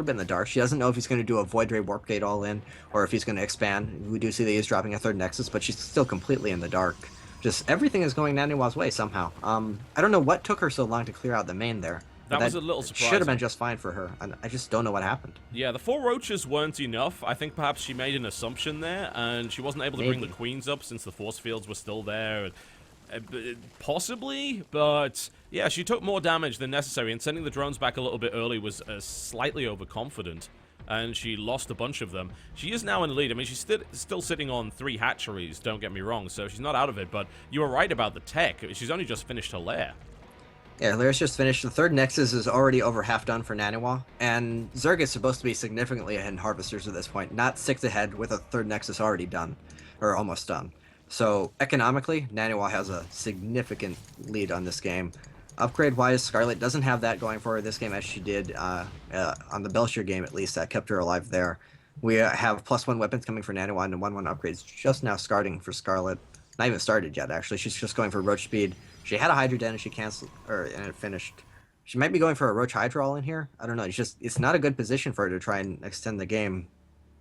bit in the dark. She doesn't know if he's going to do a Void Ray Warp Gate all in, or if he's going to expand. We do see that he's dropping a third Nexus, but she's still completely in the dark. Just everything is going Naniwa's way somehow. I don't know what took her so long to clear out the main there. But That was a little should have been surprising. just fine for her. And I just don't know what happened. Yeah, the 4 roaches weren't enough. I think perhaps she made an assumption there, and she wasn't able to bring the Maybe. queens up since the force fields were still there. Possibly, but yeah, she took more damage than necessary, and sending the drones back a little bit early was slightly overconfident, and she lost a bunch of them. She is now in the lead. I mean, she's still sitting on 3 hatcheries, don't get me wrong, so she's not out of it, but you were right about the tech. She's only just finished her lair. Yeah, Lyris just finished. The third Nexus is already over half done for Naniwa, and Zerg is supposed to be significantly ahead in Harvesters at this point, not 6 ahead with a third Nexus already done, or almost done. So, economically, Naniwa has a significant lead on this game. Upgrade-wise, Scarlett doesn't have that going for her this game as she did on the Belcher game, at least. That kept her alive there. We have +1 weapons coming for Naniwa, and 1-1 upgrades just now starting for Scarlett. Not even started yet, actually. She's just going for Roach Speed. She had a Hydra Den and she canceled, and it finished. She might be going for a Roach Hydra all in here. I don't know. It's not a good position for her to try and extend the game.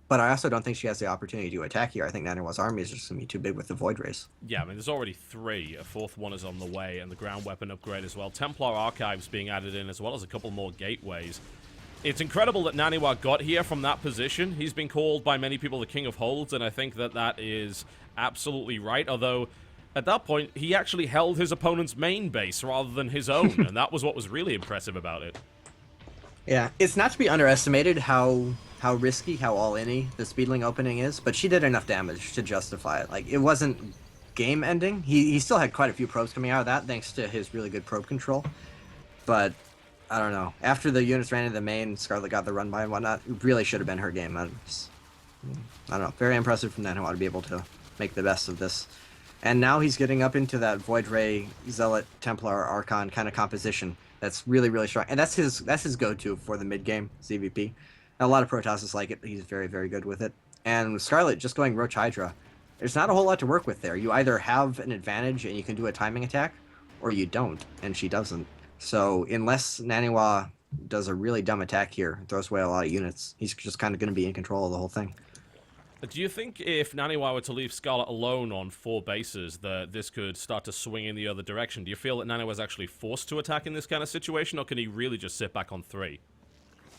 But I also don't think she has the opportunity to attack here. I think Naniwa's army is just going to be too big with the Void Race. Yeah, I mean, there's already 3. A 4th one is on the way, and the ground weapon upgrade as well. Templar Archives being added in, as well as a couple more gateways. It's incredible that Naniwa got here from that position. He's been called by many people the King of Holds, and I think that that is absolutely right, although at that point, he actually held his opponent's main base rather than his own, and that was what was really impressive about it. Yeah, it's not to be underestimated how risky, how all-in-y the Speedling opening is, but she did enough damage to justify it. Like, it wasn't game-ending. He still had quite a few probes coming out of that, thanks to his really good probe control. But, I don't know. After the units ran into the main, Scarlett got the run-by and whatnot. It really should have been her game. I don't know. Very impressive from Naniwa to be able to make the best of this. And now he's getting up into that Void Ray, Zealot, Templar, Archon kind of composition that's really, really strong. And that's his go-to for the mid-game, CVP. And a lot of Protosses like it. He's very, very good with it. And with Scarlett just going Roach Hydra, there's not a whole lot to work with there. You either have an advantage and you can do a timing attack, or you don't, and she doesn't. So unless Naniwa does a really dumb attack here, throws away a lot of units, he's just kind of going to be in control of the whole thing. Do you think if Naniwa were to leave Scarlett alone on 4 bases, that this could start to swing in the other direction? Do you feel that Naniwa is actually forced to attack in this kind of situation, or can he really just sit back on 3?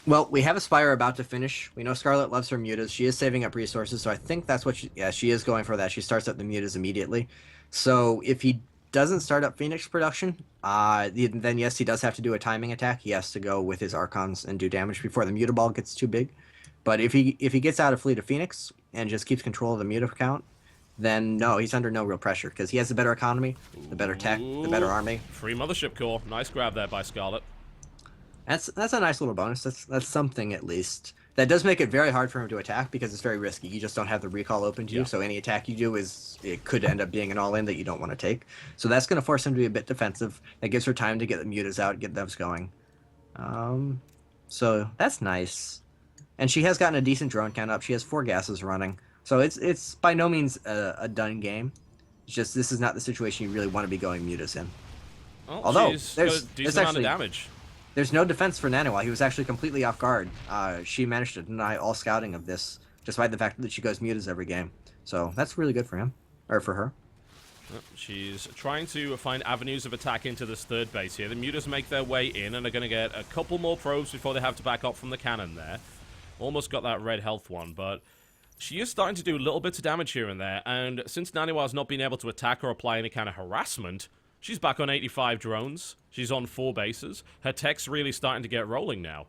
Well, we have a Spire about to finish. We know Scarlett loves her mutas. She is saving up resources, so I think that's what she is going for that. She starts up the mutas immediately. So if he doesn't start up Phoenix production, then yes, he does have to do a timing attack. He has to go with his Archons and do damage before the mutaball gets too big. But if he gets out of Fleet of Phoenix and just keeps control of the muta count, then no, he's under no real pressure because he has the better economy, the better tech, the better army. Free Mothership Core. Nice grab there by Scarlett. That's a nice little bonus. That's something at least. That does make it very hard for him to attack because it's very risky. You just don't have the recall open to you, so any attack you do it could end up being an all-in that you don't want to take. So that's going to force him to be a bit defensive. That gives her time to get the mutas out, get those going. So that's nice. And she has gotten a decent drone count up. She has 4 gases running. So it's by no means a done game. It's just this is not the situation you really want to be going mutas in. Well, Although she's got a decent amount of damage. There's no defense for Naniwa. He was actually completely off guard. She managed to deny all scouting of this, despite the fact that she goes mutas every game. So that's really good for him, or for her. She's trying to find avenues of attack into this 3rd base here. The mutas make their way in and are going to get a couple more probes before they have to back up from the cannon there. Almost got that red health one, but she is starting to do little bits of damage here and there, and since Naniwa's not been able to attack or apply any kind of harassment, she's back on 85 drones. She's on 4 bases. Her tech's really starting to get rolling now.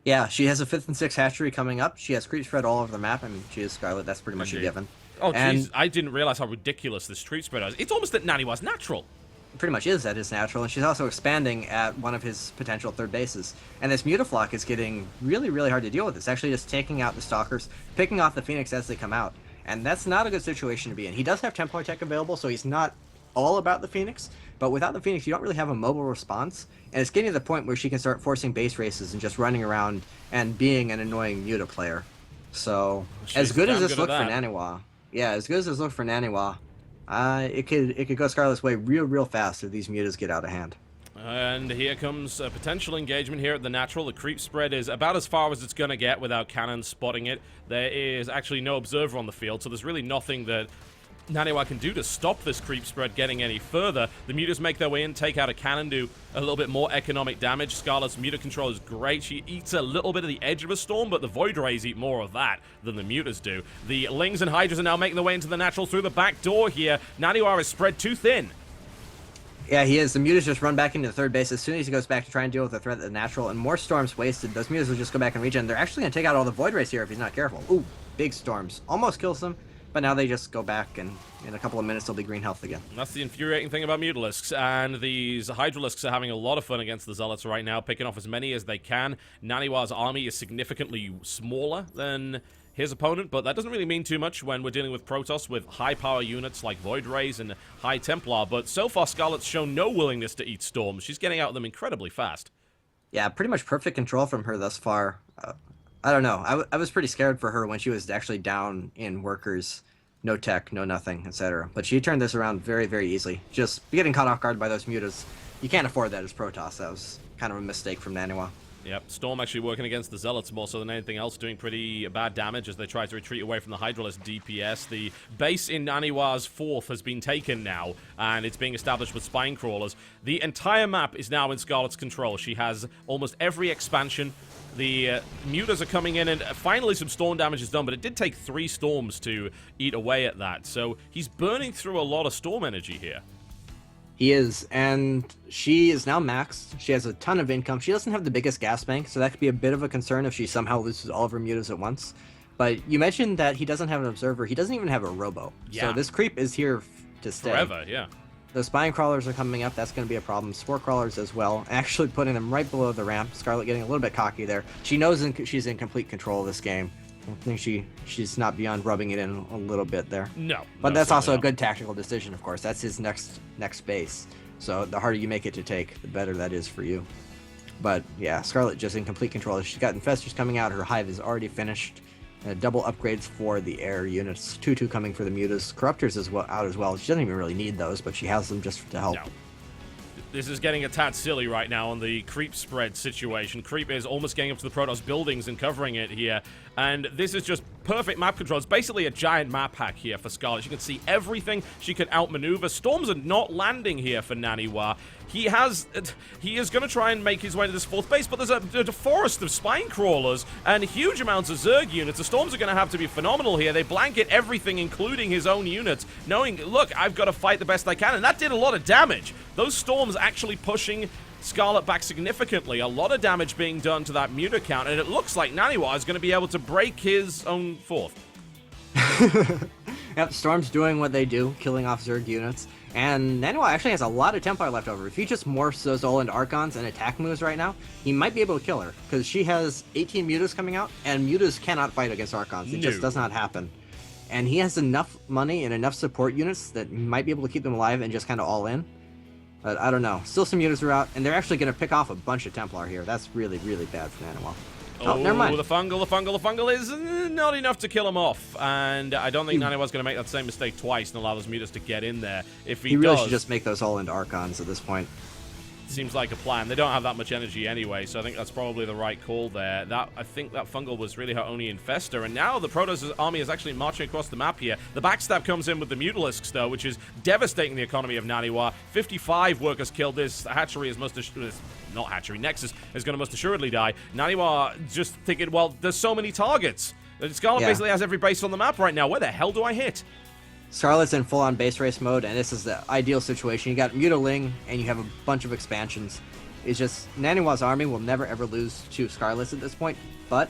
Yeah, she has a 5th and 6th hatchery coming up. She has creep spread all over the map. I mean, she is Scarlett. That's pretty much a given. Oh, jeez. I didn't realize how ridiculous this creep spread is. It's almost at Naniwa's natural. Pretty much is at his natural, and she's also expanding at one of his potential 3rd bases. And this Mutaflock is getting really, really hard to deal with. It's actually just taking out the Stalkers, picking off the Phoenix as they come out. And that's not a good situation to be in. He does have Templar Tech available, so he's not all about the Phoenix, but without the Phoenix, you don't really have a mobile response, and it's getting to the point where she can start forcing base races and just running around and being an annoying Muta player. So, as good as this looked for Naniwa, it could go Scarlett's way real fast if these Mutas get out of hand. And here comes a potential engagement here at the natural. The creep spread is about as far as it's going to get without cannons spotting it. There is actually no observer on the field, so there's really nothing that Naniwa can do to stop this creep spread getting any further. The mutas make their way in, take out a cannon, do a little bit more economic damage. Scarlett's muta control is great. She eats a little bit of the edge of a storm, but the Void Rays eat more of that than the mutas do. The Lings and Hydras are now making their way into the natural through the back door here. Naniwa is spread too thin. Yeah, he is. The mutas just run back into third base as soon as he goes back to try and deal with the threat of the natural, and more storms wasted. Those mutas will just go back and regen. They're actually going to take out all the Void Rays here if he's not careful. Ooh, big storms. Almost kills him. But now they just go back, and in a couple of minutes, they'll be green health again. And that's the infuriating thing about Mutalisks, and these Hydralisks are having a lot of fun against the Zealots right now, picking off as many as they can. Naniwa's army is significantly smaller than his opponent, but that doesn't really mean too much when we're dealing with Protoss with high-power units like Void Rays and High Templar, but so far Scarlett's shown no willingness to eat storms. She's getting out of them incredibly fast. Yeah, pretty much perfect control from her thus far. I don't know. I was pretty scared for her when she was actually down in workers, no tech, no nothing, etc. But she turned this around very, very easily. Just getting caught off guard by those mutas, you can't afford that as Protoss. That was kind of a mistake from Naniwa. Yep, Storm actually working against the Zealots more so than anything else, doing pretty bad damage as they try to retreat away from the Hydralist DPS. The base in Naniwa's 4th has been taken now, and it's being established with Spine Crawlers. The entire map is now in Scarlett's control. She has almost every expansion. The mutas are coming in, and finally some storm damage is done, but it did take 3 storms to eat away at that. So he's burning through a lot of storm energy here. He is, and she is now maxed. She has a ton of income. She doesn't have the biggest gas bank, so that could be a bit of a concern if she somehow loses all of her mutas at once. But you mentioned that he doesn't have an observer. He doesn't even have a robo. Yeah. So this creep is here to stay. Forever, yeah. The spine crawlers are coming up. That's going to be a problem. Spore crawlers as well. Actually putting them right below the ramp. Scarlett getting a little bit cocky there. She knows she's in complete control of this game. I think she's not beyond rubbing it in a little bit there. No. But no, that's also a not. good tactical decision, of course. That's his next base. So the harder you make it to take, the better that is for you. But yeah, Scarlett just in complete control. She's got Infestors coming out. Her hive is already finished. Double upgrades for the air units. 2/2 coming for the mutas. Corruptors as well out as well. She doesn't even really need those, but she has them just to help. No. This is getting a tad silly right now on the creep spread situation. Creep is almost getting up to the Protoss buildings and covering it here. And this is just perfect map control. It's basically a giant map hack here for Scarlett. She can see everything. She can outmaneuver. Storms are not landing here for Naniwa. He is going to try and make his way to this 4th base, but there's a forest of spine crawlers and huge amounts of Zerg units. The Storms are going to have to be phenomenal here. They blanket everything, including his own units, knowing, look, I've got to fight the best I can, and that did a lot of damage. Those Storms actually pushing Scarlett back significantly. A lot of damage being done to that muta count, and it looks like Naniwa is going to be able to break his own 4th. Yep, Storm's doing what they do, killing off Zerg units. And Naniwa actually has a lot of Templar left over. If he just morphs those all into Archons and attack moves right now, he might be able to kill her. Because she has 18 mutas coming out, and mutas cannot fight against Archons. It just does not happen. And he has enough money and enough support units that might be able to keep them alive and just kind of all in. But I don't know. Still some mutas are out, and they're actually going to pick off a bunch of Templar here. That's really, really bad for Naniwa. Oh, never mind. The fungal is not enough to kill him off. And I don't think Naniwa's going to make that same mistake twice and allow those mutas to get in there. If he really does, should just make those all into Archons at this point. Seems like a plan. They don't have that much energy anyway, so I think that's probably the right call there. I think that fungal was really her only infestor, and now the Protoss army is actually marching across the map here. The backstab comes in with the Mutalisks, though, which is devastating the economy of Naniwa. 55 workers killed. This hatchery is not hatchery. Nexus is going to most assuredly die. Naniwa just thinking, well, there's so many targets. Scarlett basically has every base on the map right now. Where the hell do I hit? Scarlett's in full-on base race mode, and this is the ideal situation. You got Mutaling, and you have a bunch of expansions. It's just, Naniwa's army will never ever lose to Scarlett's at this point, but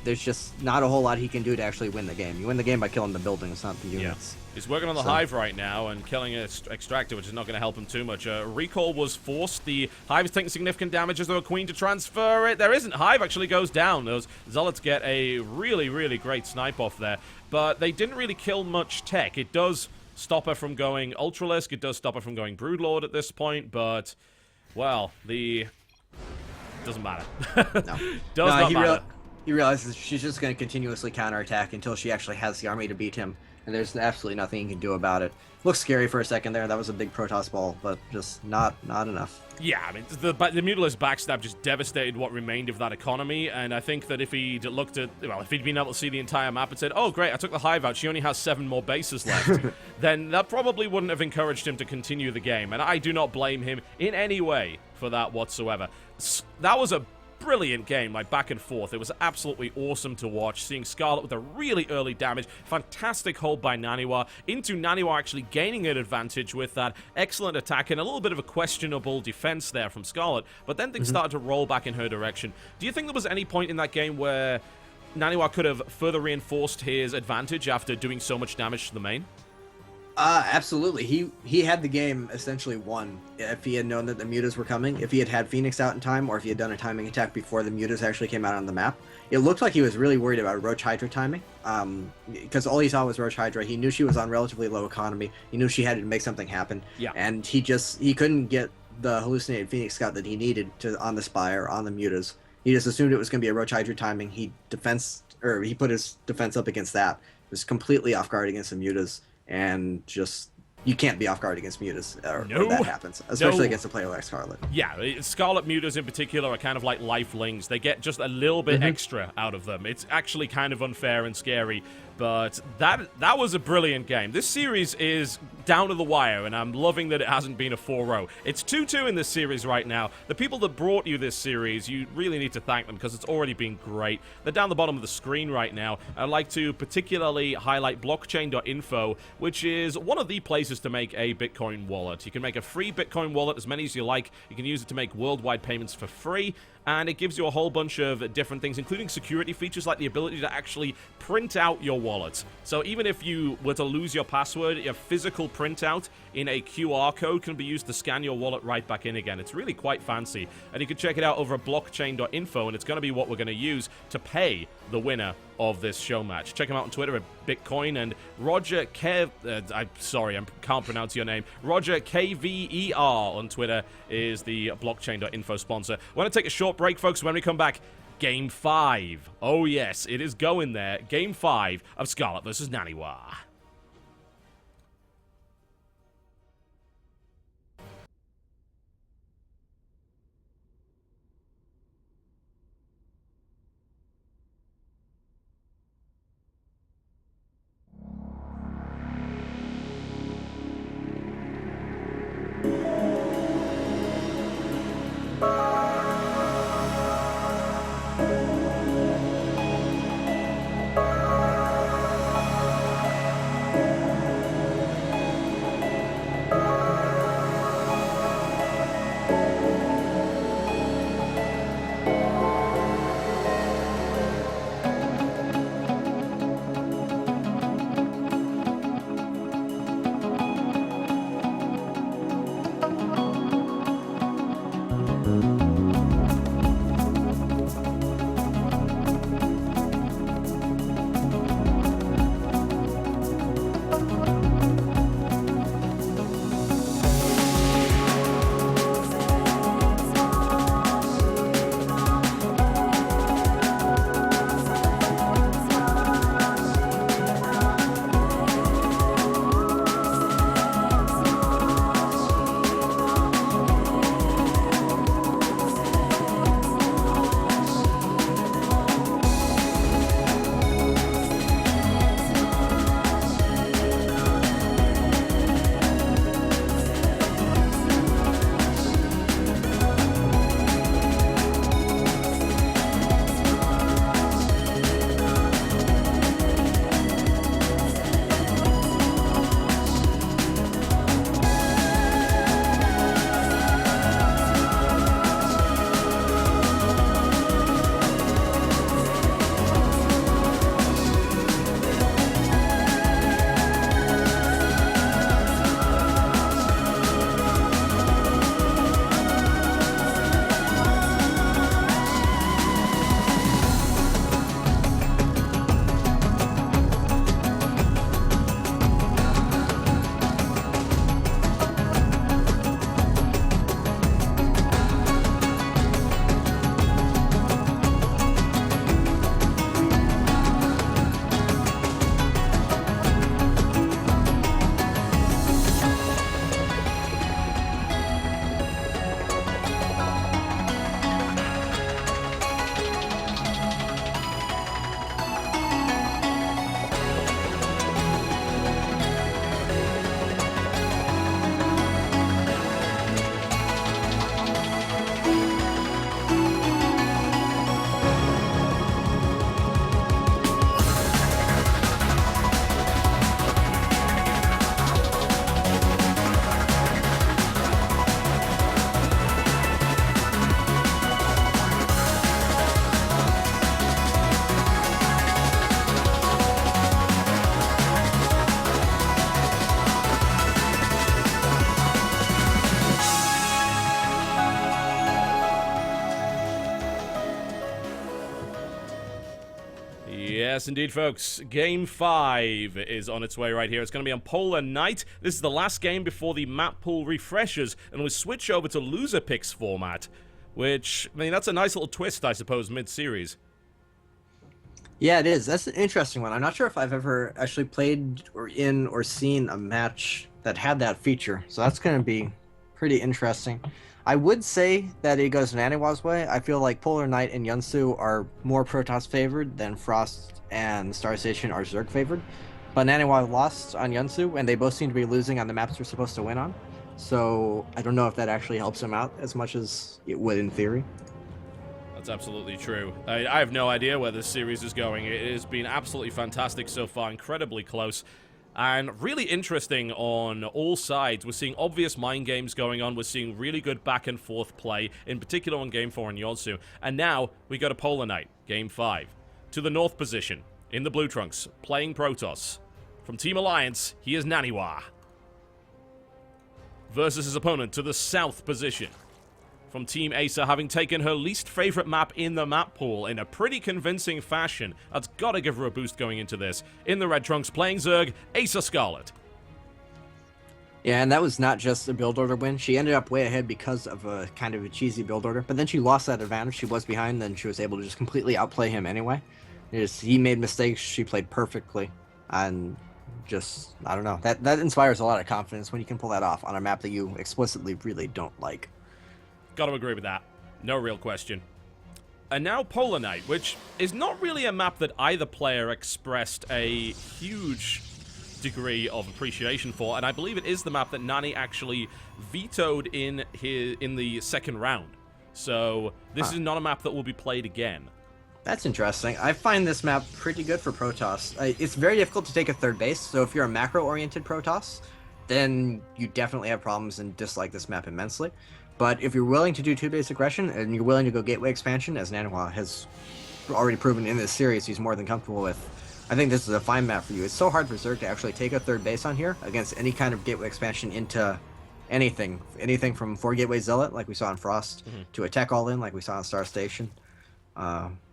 there's just not a whole lot he can do to actually win the game. You win the game by killing the buildings, not the units. Yeah. He's working on the Hive right now and killing an Extractor, which is not going to help him too much. Recall was forced. The Hive is taking significant damage as though a Queen to transfer it. There isn't. Hive actually goes down. Those Zealots get a really, really great snipe off there. But they didn't really kill much tech. It does stop her from going Ultralisk. It does stop her from going Broodlord at this point. But, well, doesn't matter. No. Does not matter. He realizes she's just going to continuously counterattack until she actually has the army to beat him. and there's absolutely nothing you can do about it. Looks scary for a second there. That was a big Protoss ball, but just not enough. Yeah, I mean, the Mutila's backstab just devastated what remained of that economy, and I think that if he'd looked at, well, if he'd been able to see the entire map and said, oh, great, I took the Hive out, she only has 7 more bases left, then that probably wouldn't have encouraged him to continue the game, and I do not blame him in any way for that whatsoever. That was a brilliant game, like back and forth. It was absolutely awesome to watch, seeing Scarlett with a really early damage, fantastic hold by Naniwa, into Naniwa actually gaining an advantage with that excellent attack and a little bit of a questionable defense there from Scarlett, but then things started to roll back in her direction. Do you think there was any point in that game where Naniwa could have further reinforced his advantage after doing so much damage to the main? Absolutely. He had the game essentially won if he had known that the mutas were coming. If he had had Phoenix out in time, or if he had done a timing attack before the mutas actually came out on the map. It looked like he was really worried about Roach Hydra timing, because all he saw was Roach Hydra. He knew she was on relatively low economy. He knew she had to make something happen. Yeah. And he couldn't get the hallucinated Phoenix Scout that he needed to on the Spire, on the mutas. He just assumed it was going to be a Roach Hydra timing. He put his defense up against that. Was completely off guard against the mutas. And just, you can't be off guard against mutas when that happens, especially against a player like Scarlett. Yeah, Scarlet mutas in particular are kind of like lifelings. They get just a little bit extra out of them. It's actually kind of unfair and scary, but that was a brilliant game. This series is down to the wire, and I'm loving that it hasn't been a 4-0. It's 2-2 in this series right now. The people that brought you this series, you really need to thank them because it's already been great. They're down the bottom of the screen right now. I'd like to particularly highlight blockchain.info, which is one of the places to make a Bitcoin wallet. You can make a free Bitcoin wallet, as many as you like. You can use it to make worldwide payments for free, and it gives you a whole bunch of different things, including security features like the ability to actually print out your wallet. So even if you were to lose your password, your physical printout in a QR code can be used to scan your wallet right back in again. It's really quite fancy, and you can check it out over at blockchain.info, and it's going to be what we're going to use to pay the winner of this show match. Check him out on Twitter at Bitcoin, and Roger Kev... I'm sorry, I can't pronounce your name. Roger KVER on Twitter is the blockchain.info sponsor. I want to take a short break, folks. When we come back, Game 5. Oh yes, it is going there. Game 5 of Scarlett versus Naniwa. Yes, indeed, folks. Game 5 is on its way right here. It's going to be on Polar Night. This is the last game before the map pool refreshes, and we switch over to loser picks format, which, I mean, that's a nice little twist, I suppose, mid-series. Yeah, it is. That's an interesting one. I'm not sure if I've ever actually played or in or seen a match that had that feature. So that's going to be pretty interesting. I would say that it goes Naniwa's way. I feel like Polar Knight and Yunsu are more Protoss favored than Frost and Star Station are Zerg favored. But Naniwa lost on Yunsu, and they both seem to be losing on the maps they're supposed to win on. So I don't know if that actually helps him out as much as it would in theory. That's absolutely true. I have no idea where this series is going. It has been absolutely fantastic so far, incredibly close, and really interesting on all sides. We're seeing obvious mind games going on. We're seeing really good back and forth play, in particular on Game 4 in Yonsu. And now we go to Polar Night, Game 5. To the north position, in the blue trunks, playing Protoss. From Team Alliance, he is Naniwa. Versus his opponent to the south position. From Team Acer, having taken her least favorite map in the map pool in a pretty convincing fashion. That's gotta give her a boost going into this. In the red trunks, playing Zerg, Acer Scarlett. Yeah, and that was not just a build order win. She ended up way ahead because of a kind of a cheesy build order, but then she lost that advantage. She was behind, then she was able to just completely outplay him anyway. He made mistakes, she played perfectly, and just, I don't know. That inspires a lot of confidence when you can pull that off on a map that you explicitly really don't like. Gotta agree with that. No real question. And now Polar Night, which is not really a map that either player expressed a huge degree of appreciation for, and I believe it is the map that Nani actually vetoed in the second round. So this is not a map that will be played again. That's interesting. I find this map pretty good for Protoss. It's very difficult to take a third base, so if you're a macro-oriented Protoss, then you definitely have problems and dislike this map immensely. But if you're willing to do two-base aggression, and you're willing to go gateway expansion, as Naniwa has already proven in this series he's more than comfortable with, I think this is a fine map for you. It's so hard for Zerg to actually take a third base on here against any kind of gateway expansion into anything. Anything from 4-gateway Zealot, like we saw in Frost, to a tech all-in, like we saw in Star Station.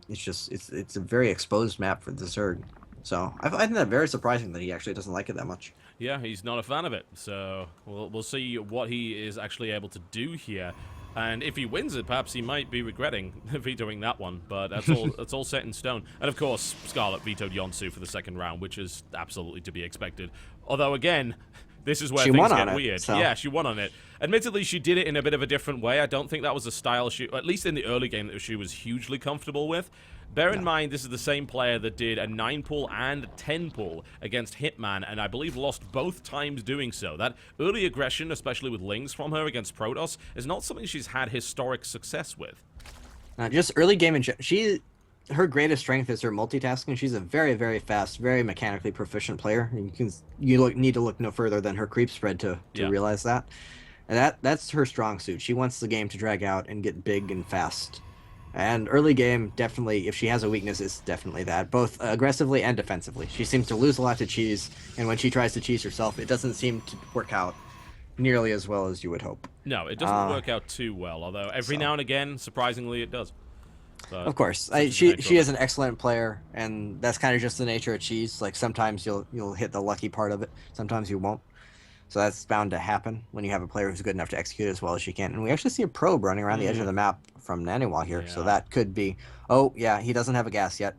It's a very exposed map for the Zerg. So I find that very surprising that he actually doesn't like it that much. Yeah, he's not a fan of it, so we'll see what he is actually able to do here. And if he wins it, perhaps he might be regretting vetoing that one, but that's all set in stone. And of course, Scarlett vetoed Yonsu for the second round, which is absolutely to be expected. Although, again, this is where things get weird. So. Yeah, she won on it. Admittedly, she did it in a bit of a different way. I don't think that was a style at least in the early game, that she was hugely comfortable with. Bear in mind, this is the same player that did a 9-pull and 10-pull against Hitman, and I believe lost both times doing so. That early aggression, especially with Lings from her against Protoss, is not something she's had historic success with. Just early game, her greatest strength is her multitasking. She's a very, very fast, very mechanically proficient player. You need to look no further than her creep spread to realize that. And that's her strong suit. She wants the game to drag out and get big and fast. And early game, definitely, if she has a weakness, it's definitely that, both aggressively and defensively. She seems to lose a lot to cheese, and when she tries to cheese herself, it doesn't seem to work out nearly as well as you would hope. No, it doesn't work out too well, although every now and again, surprisingly, it does. But of course, she is an excellent player, and that's kind of just the nature of cheese. Like, sometimes you'll hit the lucky part of it, sometimes you won't. So that's bound to happen when you have a player who's good enough to execute as well as she can. And we actually see a probe running around the edge of the map from Naniwa here. Yeah. So that could be... Oh, yeah, he doesn't have a gas yet.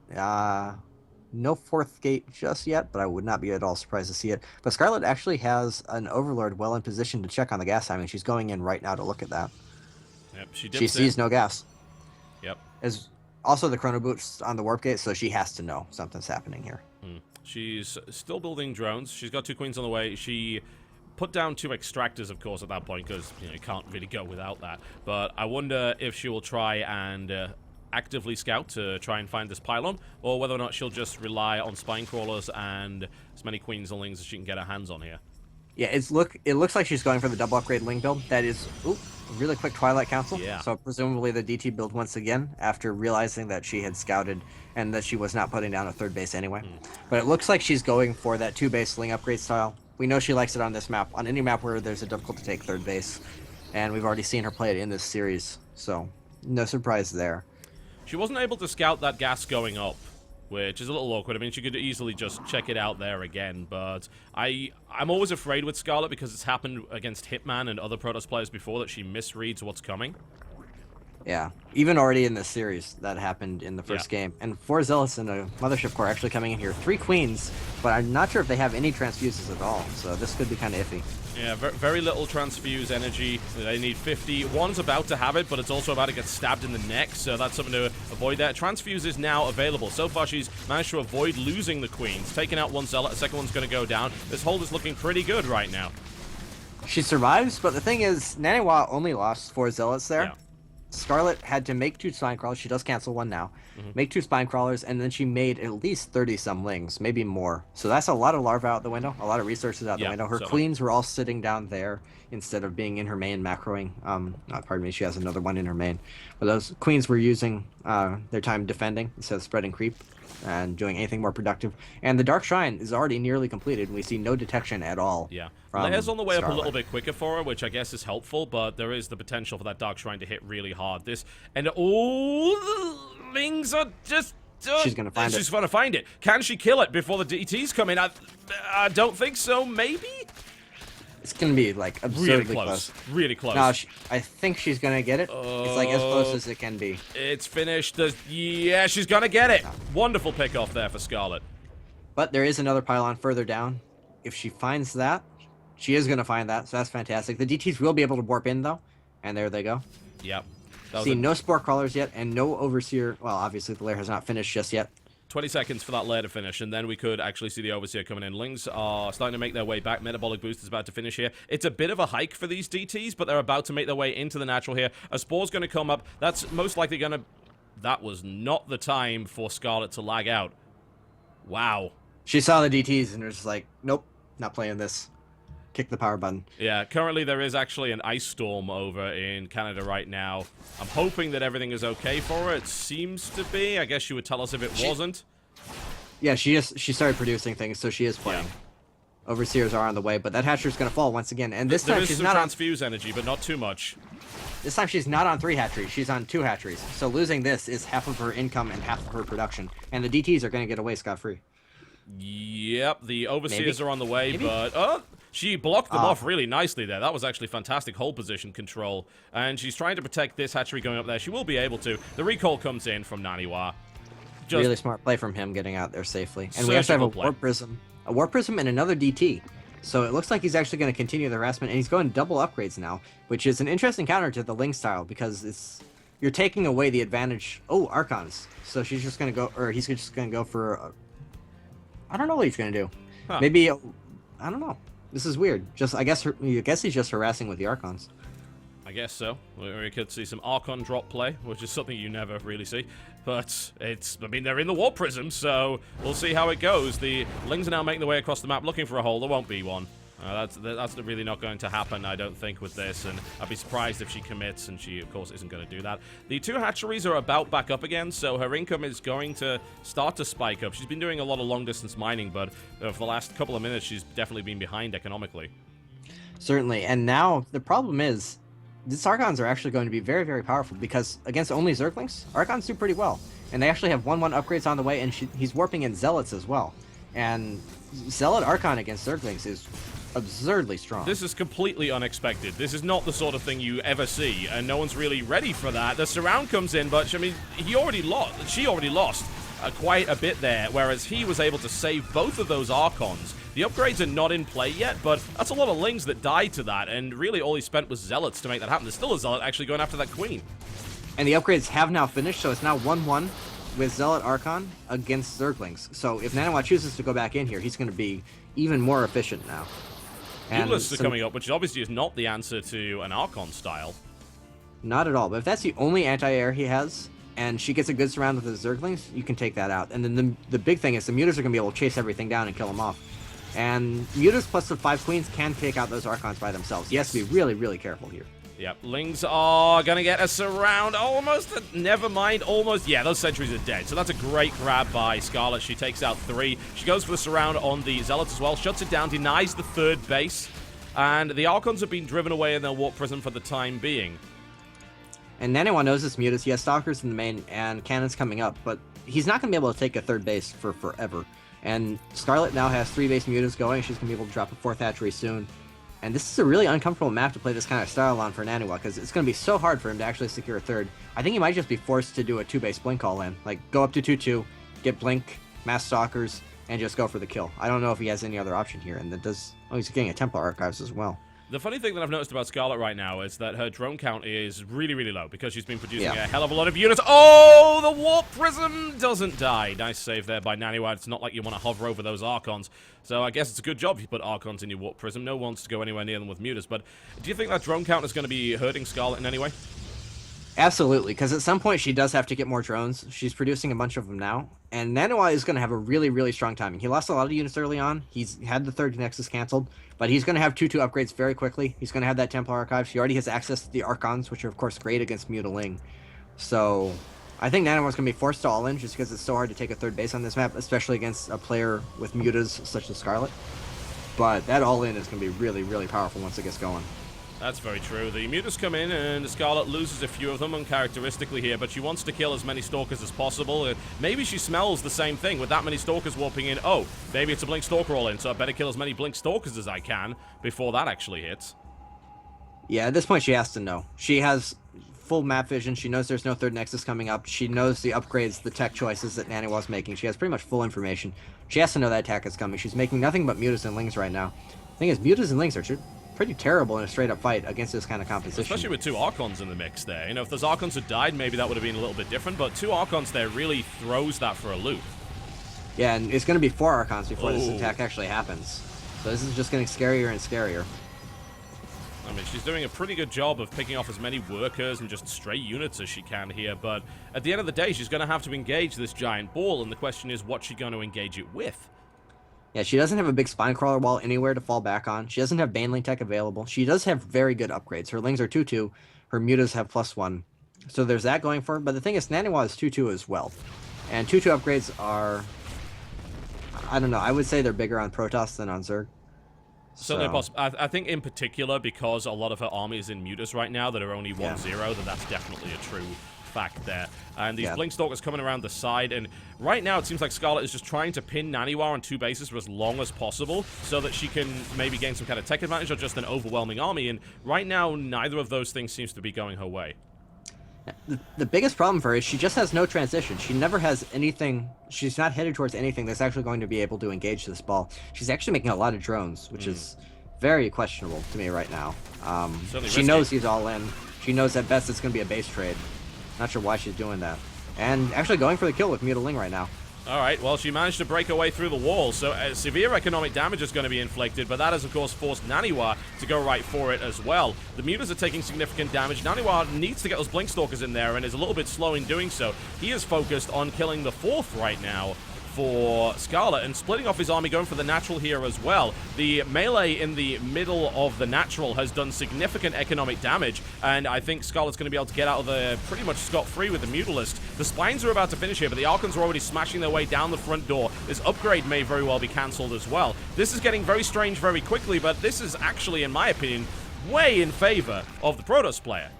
No fourth gate just yet, but I would not be at all surprised to see it. But Scarlett actually has an Overlord well in position to check on the gas timing. She's going in right now to look at that. Yep, she sees no gas. Yep. As also the chrono boot's on the warp gate, so she has to know something's happening here. She's still building drones. She's got 2 queens on the way. She put down 2 extractors, of course, at that point, because you can't really go without that. But I wonder if she will try and actively scout to try and find this pylon, or whether or not she'll just rely on spine crawlers and as many queens and lings as she can get her hands on here. Yeah, it looks like she's going for the double upgrade ling build. That is, a really quick Twilight Council. Yeah. So presumably the DT build once again, after realizing that she had scouted and that she was not putting down a third base anyway. But it looks like she's going for that 2-base ling upgrade style. We know she likes it on this map, on any map where there's a difficult to take third base. And we've already seen her play it in this series, so no surprise there. She wasn't able to scout that gas going up which is a little awkward. I mean, she could easily just check it out there again, but I'm always afraid with Scarlett because it's happened against Hitman and other Protoss players before that she misreads what's coming. Yeah, even already in this series, that happened in the first game. And 4 Zealots and a Mothership Core actually coming in here. 3 Queens, but I'm not sure if they have any transfuses at all, so this could be kind of iffy. Yeah, very little transfuse energy. They need 50. One's about to have it, but it's also about to get stabbed in the neck, so that's something to avoid there. Transfuse is now available. So far, she's managed to avoid losing the Queens. Taking out one Zealot, a second one's going to go down. This hold is looking pretty good right now. She survives, but the thing is, Naniwa only lost 4 Zealots there. Yeah. Scarlett had to make 2 spine crawlers. She does cancel one now. Make 2 spine crawlers, and then she made at least 30-some lings, maybe more. So that's a lot of larvae out the window, a lot of resources out the window. Her queens were all sitting down there instead of being in her main macroing. Pardon me, she has another one in her main. But those queens were using their time defending instead of spreading creep and doing anything more productive. And the Dark Shrine is already nearly completed. We see no detection at all. Yeah. Layer's on the way up a little bit quicker for her, which I guess is helpful, but there is the potential for that Dark Shrine to hit really hard. And all the lings are just... she's going to find it. She's going to find it. Can she kill it before the DTs come in? I don't think so, maybe? It's going to be, like, absurdly close. Really close. No, I think she's going to get it. It's, like, as close as it can be. It's finished. Yeah, she's going to get it. No. Wonderful pick off there for Scarlett. But there is another pylon further down. If she finds that, she is going to find that, so that's fantastic. The DTs will be able to warp in, though. And there they go. Yep. See, no Spore Crawlers yet, and no Overseer. Well, obviously, the lair has not finished just yet. 20 seconds for that lair to finish, and then we could actually see the Overseer coming in. Lings are starting to make their way back. Metabolic Boost is about to finish here. It's a bit of a hike for these DTs, but they're about to make their way into the natural here. A Spore's going to come up. That's most likely going to... That was not the time for Scarlett to lag out. Wow. She saw the DTs and was just like, nope, not playing this. Kick the power button. Yeah, currently there is actually an ice storm over in Canada right now. I'm hoping that everything is okay for her. It seems to be. I guess you would tell us if it wasn't. Yeah, she started producing things, so she is playing. Yeah. Overseers are on the way, but that hatchery's going to fall once again. And this time she's not on transfuse energy, but not too much. This time she's not on 3 hatcheries. She's on 2 hatcheries. So losing this is half of her income and half of her production. And the DTs are going to get away scot-free. Yep, the Overseers are on the way, but... she blocked them off really nicely there. That was actually fantastic hold position control. And she's trying to protect this hatchery going up there. She will be able to. The recall comes in from Naniwa. Really smart play from him getting out there safely. And we actually have a Warp Prism. A Warp Prism and another DT. So it looks like he's actually going to continue the harassment. And he's going double upgrades now, which is an interesting counter to the Ling style because you're taking away the advantage. Oh, Archons. So she's just going to go, or he's just going to go for... I don't know what he's going to do. Huh. Maybe... I don't know. This is weird. I guess he's just harassing with the Archons. I guess so. We could see some Archon drop play, which is something you never really see. But I mean, they're in the Warp Prism, so we'll see how it goes. The Lings are now making their way across the map looking for a hole. There won't be one. That's really not going to happen, I don't think, with this, and I'd be surprised if she commits, and she, of course, isn't going to do that. The 2 hatcheries are about back up again, so her income is going to start to spike up. She's been doing a lot of long-distance mining, but for the last couple of minutes, she's definitely been behind economically. Certainly, and now the problem is, these Archons are actually going to be very, very powerful, because against only Zerglings, Archons do pretty well. And they actually have 1/1 upgrades on the way, and he's warping in Zealots as well. And Zealot Archon against Zerglings is absurdly strong. This is completely unexpected. This is not the sort of thing you ever see, and no one's really ready for that. The surround comes in, but I mean, she already lost quite a bit there, whereas he was able to save both of those Archons. The upgrades are not in play yet, but that's a lot of Lings that died to that, and really all he spent was Zealots to make that happen. There's still a Zealot actually going after that Queen. And the upgrades have now finished, so it's now 1/1 with Zealot Archon against Zerglings. So if Naniwa chooses to go back in here, he's going to be even more efficient now. Duelists are coming up, which obviously is not the answer to an Archon style. Not at all, but if that's the only anti-air he has, and she gets a good surround with the Zerglings, you can take that out. And then the big thing is the Mutas are going to be able to chase everything down and kill them off. And Mutas plus the 5 Queens can take out those Archons by themselves. You have to be really, really careful here. Yep, Lings are going to get a surround. Almost. Never mind. Almost. Yeah, those sentries are dead. So that's a great grab by Scarlett. She takes out 3. She goes for the surround on the Zealots as well. Shuts it down. Denies the 3rd base. And the Archons have been driven away in their Warp Prism for the time being. And Naniwa knows this Mutas. He has Stalkers in the main and cannons coming up, but he's not going to be able to take a third base for forever. And Scarlett now has 3 base Mutas going. She's going to be able to drop a 4th hatchery soon. And this is a really uncomfortable map to play this kind of style on for Naniwa, because it's going to be so hard for him to actually secure a third. I think he might just be forced to do a 2-base Blink all-in. Like, go up to 2-2, get Blink, Mass Stalkers, and just go for the kill. I don't know if he has any other option here, and that does... Oh, he's getting a Templar Archives as well. The funny thing that I've noticed about Scarlett right now is that her drone count is really, really low because she's been producing a hell of a lot of units. Oh, the Warp Prism doesn't die. Nice save there by Naniwa. It's not like you want to hover over those Archons. So I guess it's a good job if you put Archons in your Warp Prism. No one wants to go anywhere near them with Mutas. But do you think that drone count is going to be hurting Scarlett in any way? Absolutely, because at some point she does have to get more drones. She's producing a bunch of them now, and Naniwa is going to have a really, really strong timing. He lost a lot of units early on. He's had the 3rd Nexus canceled, but he's going to have 2-2 upgrades very quickly. He's going to have that Templar Archive. He already has access to the Archons, which are, of course, great against Mutaling. So I think Naniwa's going to be forced to all-in just because it's so hard to take a third base on this map, especially against a player with Mutas such as Scarlett. But that all-in is going to be really, really powerful once it gets going. That's very true. The Mutas come in, and Scarlett loses a few of them uncharacteristically here, but she wants to kill as many Stalkers as possible. Maybe she smells the same thing with that many Stalkers warping in. Oh, maybe it's a Blink Stalker all in, so I better kill as many Blink Stalkers as I can before that actually hits. Yeah, at this point she has to know. She has full map vision. She knows there's no 3rd Nexus coming up. She knows the upgrades, the tech choices that Naniwa's making. She has pretty much full information. She has to know that attack is coming. She's making nothing but Mutas and Lings right now. The thing is, Mutas and Lings are pretty terrible in a straight-up fight against this kind of composition. Especially with 2 Archons in the mix there. You know, if those Archons had died, maybe that would have been a little bit different, but 2 Archons there really throws that for a loop. Yeah, and it's going to be 4 Archons before this attack actually happens. So this is just getting scarier and scarier. I mean, she's doing a pretty good job of picking off as many workers and just stray units as she can here, but at the end of the day, she's going to have to engage this giant ball, and the question is, what's she going to engage it with? Yeah, she doesn't have a big spine crawler wall anywhere to fall back on. She doesn't have Baneling tech available. She does have very good upgrades. Her Lings are 2-2. Her Mutas have +1. So there's that going for her. But the thing is, Naniwa is 2-2 as well. And 2-2 upgrades are... I don't know. I would say they're bigger on Protoss than on Zerg. Certainly possible. I think in particular, because a lot of her army is in Mutas right now that are only 1-0, then that's definitely a true fact there. And these Blink Stalkers coming around the side, and right now it seems like Scarlett is just trying to pin Naniwa on 2 bases for as long as possible so that she can maybe gain some kind of tech advantage or just an overwhelming army, and right now neither of those things seems to be going her way. The biggest problem for her is she just has no transition. She never has anything. She's not headed towards anything that's actually going to be able to engage this ball. She's actually making a lot of drones, which is very questionable to me right now. She knows he's all in. She knows at best it's going to be a base trade. Not sure why she's doing that. And actually going for the kill with Mutaling right now. Alright, well, she managed to break her way through the wall, so severe economic damage is going to be inflicted, but that has, of course, forced Naniwa to go right for it as well. The Mutas are taking significant damage. Naniwa needs to get those Blink Stalkers in there and is a little bit slow in doing so. He is focused on killing the 4th right now for Scarlett and splitting off his army, going for the natural here as well. The melee in the middle of the natural has done significant economic damage, and I think Scarlett's going to be able to get out of there pretty much scot-free with the Mutalist. The Spines are about to finish here, but the Archons are already smashing their way down the front door. This upgrade may very well be cancelled as well. This is getting very strange very quickly, but this is actually, in my opinion, way in favor of the Protoss player.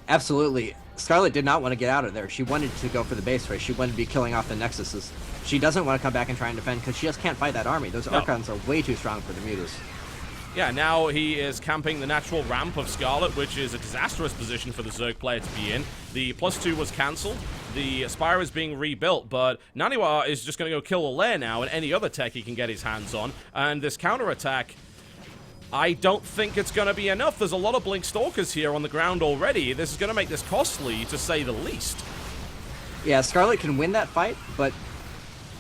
Absolutely. Scarlett did not want to get out of there. She wanted to go for the base race. She wanted to be killing off the Nexuses. She doesn't want to come back and try and defend because she just can't fight that army. Those Archons are way too strong for the Mutas. Yeah, now he is camping the natural ramp of Scarlett, which is a disastrous position for the Zerg player to be in. The +2 was cancelled. The Spire is being rebuilt, but Naniwa is just going to go kill a lair now and any other tech he can get his hands on. And this counterattack, I don't think it's going to be enough. There's a lot of Blink Stalkers here on the ground already. This is going to make this costly, to say the least. Yeah, Scarlett can win that fight, but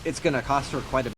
it's going to cost her quite a